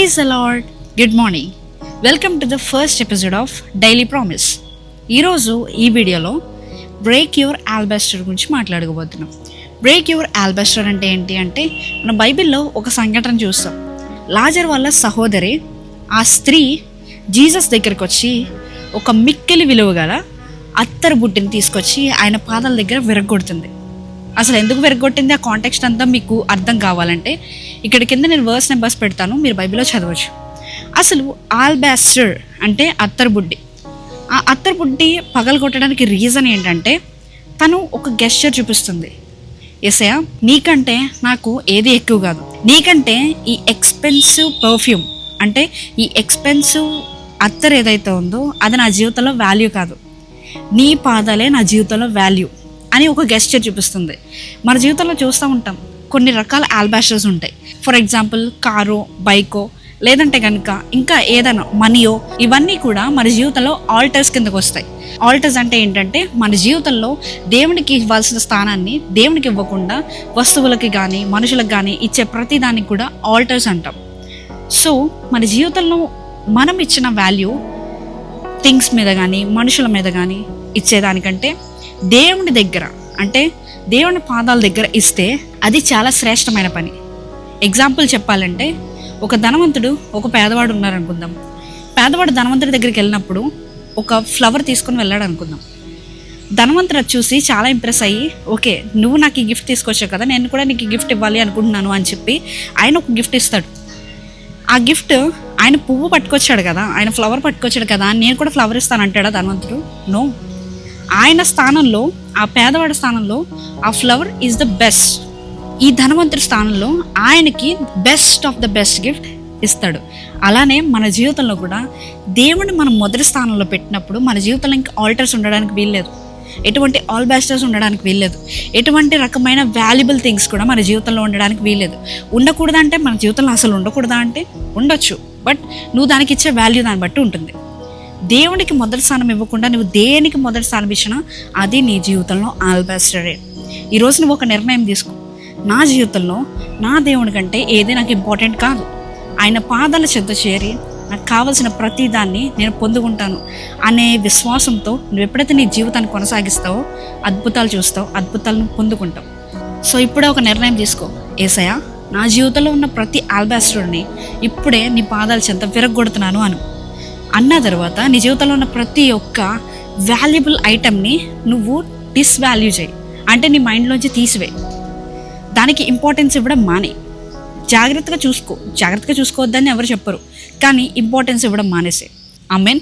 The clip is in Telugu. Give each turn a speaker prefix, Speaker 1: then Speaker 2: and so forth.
Speaker 1: Praise the lord. Good morning. Welcome to the first episode of daily promise. ఈరోజు ఈ వీడియోలో బ్రేక్ యువర్ ఆల్బాస్టర్ గురించి మాట్లాడుకోబోతున్నాం. బ్రేక్ యువర్ ఆల్బాస్టర్ అంటే ఏంటి అంటే, మన బైబిల్లో ఒక సంఘటన చూస్తాం. లాజర్ వాళ్ళ సహోదరి ఆ స్త్రీ జీసస్ దగ్గరికి వచ్చి ఒక మిక్కిలి విలువ గల అత్తరు బుడ్డిని తీసుకొచ్చి ఆయన పాదాల దగ్గర విరగొడుతుంది. అసలు ఎందుకు విరగొట్టింది, ఆ కాంటెక్స్ట్ అంతా మీకు అర్థం కావాలంటే ఇక్కడ కింద నేను వర్స్ నెంబర్స్ పెడతాను, మీరు బైబిల్లో చదవచ్చు. అసలు ఆల్బాస్టర్ అంటే అత్తరు బుడ్డి. ఆ అత్తరు బుడ్డి పగలగొట్టడానికి రీజన్ ఏంటంటే, తను ఒక గెస్చర్ చూపిస్తుంది. యేసయ్యా, నీకంటే నాకు ఏది ఎక్కువ కాదు, నీకంటే ఈ ఎక్స్పెన్సివ్ పర్ఫ్యూమ్ అంటే ఈ ఎక్స్పెన్సివ్ అత్తర్ ఏదైతే ఉందో అది నా జీవితంలో వాల్యూ కాదు, నీ పాదాలే నా జీవితంలో వాల్యూ అని ఒక గెస్చర్ చూపిస్తుంది. మన జీవితంలో చూస్తూ ఉంటాం, కొన్ని రకాల ఆల్బాస్టర్స్ ఉంటాయి. ఫర్ ఎగ్జాంపుల్ కారో, బైకో, లేదంటే కనుక ఇంకా ఏదైనా మనీయో, ఇవన్నీ కూడా మన జీవితంలో ఆల్టర్స్ కిందకు వస్తాయి. ఆల్టర్స్ అంటే ఏంటంటే, మన జీవితంలో దేవునికి ఇవ్వాల్సిన స్థానాన్ని దేవునికి ఇవ్వకుండా వస్తువులకి కానీ మనుషులకు కానీ ఇచ్చే ప్రతి దానికి కూడా ఆల్టర్స్ అంటాం. సో మన జీవితంలో మనం ఇచ్చిన వాల్యూ థింగ్స్ మీద కానీ మనుషుల మీద కానీ ఇచ్చేదానికంటే దేవుని దగ్గర అంటే దేవుని పాదాల దగ్గర ఇస్తే అది చాలా శ్రేష్టమైన పని. ఎగ్జాంపుల్ చెప్పాలంటే, ఒక ధనవంతుడు ఒక పేదవాడు ఉన్నారనుకుందాం. పేదవాడు ధనవంతుడి దగ్గరికి వెళ్ళినప్పుడు ఒక ఫ్లవర్ తీసుకొని వెళ్ళాడు అనుకుందాం. ధనవంతుడు అది చూసి చాలా ఇంప్రెస్ అయ్యి, ఓకే నువ్వు నాకు ఈ గిఫ్ట్ తీసుకొచ్చావు కదా, నేను కూడా నీకు గిఫ్ట్ ఇవ్వాలి అనుకుంటున్నాను అని చెప్పి ఆయన ఒక గిఫ్ట్ ఇస్తాడు. ఆ గిఫ్ట్ ఆయన పువ్వు పట్టుకొచ్చాడు కదా, ఆయన ఫ్లవర్ పట్టుకొచ్చాడు కదా, నేను కూడా ఫ్లవర్ ఇస్తాను అంటాడా ధనవంతుడు? నో. ఆయన స్థానంలో, ఆ పేదవాడి స్థానంలో ఆ ఫ్లవర్ ఈజ్ ద బెస్ట్. ఈ ధనవంతుడి స్థానంలో ఆయనకి best of the best gift ఇస్తాడు. అలానే మన జీవితంలో కూడా దేవుని మనం మొదటి స్థానంలో పెట్టినప్పుడు మన జీవితంలో ఇంకా ఆల్టర్స్ ఉండడానికి వీల్లేదు, ఎటువంటి ఆల్బాస్టర్స్ ఉండడానికి వీల్లేదు, ఎటువంటి రకమైన వాల్యుబుల్ థింగ్స్ కూడా మన జీవితంలో ఉండడానికి వీల్లేదు. ఉండకూడదా అంటే, మన జీవితంలో అసలు ఉండకూడదా అంటే ఉండొచ్చు, బట్ నువ్వు దానికి ఇచ్చే వాల్యూ దాన్ని బట్టి ఉంటుంది. దేవునికి మొదటి స్థానం ఇవ్వకుండా నువ్వు దేనికి మొదటి స్థానం ఇచ్చినా అది నీ జీవితంలో ఆల్బాస్టరే. ఈరోజు నువ్వు ఒక నిర్ణయం తీసుకో, నా జీవితంలో నా దేవుని కంటే ఏది నాకు ఇంపార్టెంట్ కాదు, ఆయన పాదాల చెంత చేరి నాకు కావాల్సిన ప్రతి దాన్ని నేను పొందుకుంటాను అనే విశ్వాసంతో నువ్వు ఎప్పుడైతే నీ జీవితాన్ని కొనసాగిస్తావో అద్భుతాలు చూస్తావు, అద్భుతాలను పొందుకుంటావు. సో ఇప్పుడే ఒక నిర్ణయం తీసుకో, యేసయ్యా నా జీవితంలో ఉన్న ప్రతి ఆల్బాస్టర్ని ఇప్పుడే నీ పాదాల చెంత విరగొడుతున్నాను అన్న తర్వాత నీ జీవితంలో ఉన్న ప్రతి ఒక్క వాల్యుబుల్ ఐటమ్ని నువ్వు డిస్వాల్యూ చేయి, అంటే నీ మైండ్లోంచి తీసివేయి. దానికి ఇంపార్టెన్స్ ఇవ్వడం మానే. జాగ్రత్తగా చూసుకోవద్దని ఎవరు చెప్పరు, కానీ ఇంపార్టెన్స్ ఇవ్వడం మానేసే. ఆమేన్.